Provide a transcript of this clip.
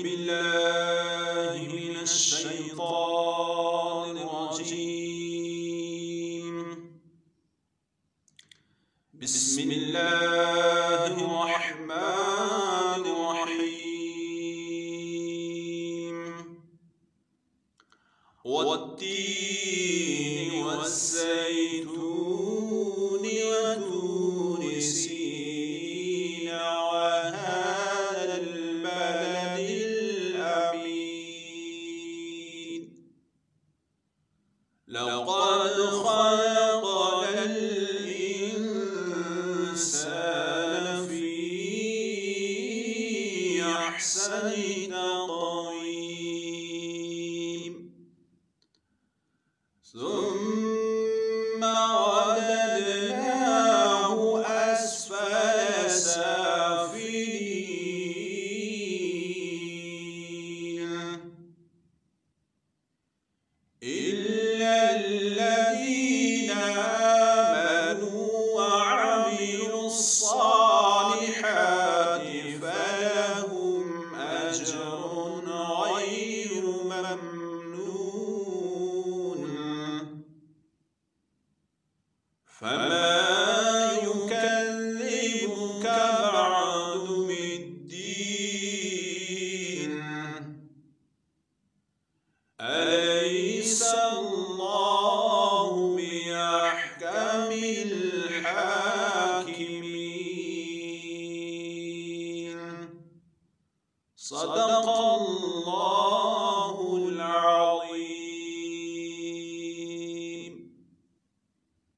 بالله من الشيطان الرجيم. بسم الله الرحمن الرحيم. والتين والزيتون وطور سينين وهذا البلد الأمين. لقد خلقنا الإنسان في أحسن تقويم. ثم رددناه أسفل سافلين إلا الذين آمنوا وعملوا الصالحات فلهم أجر غير ممنون. فما يكذبك بعد بالدين؟ أليس الله بأحكم الحاكمين؟ صدق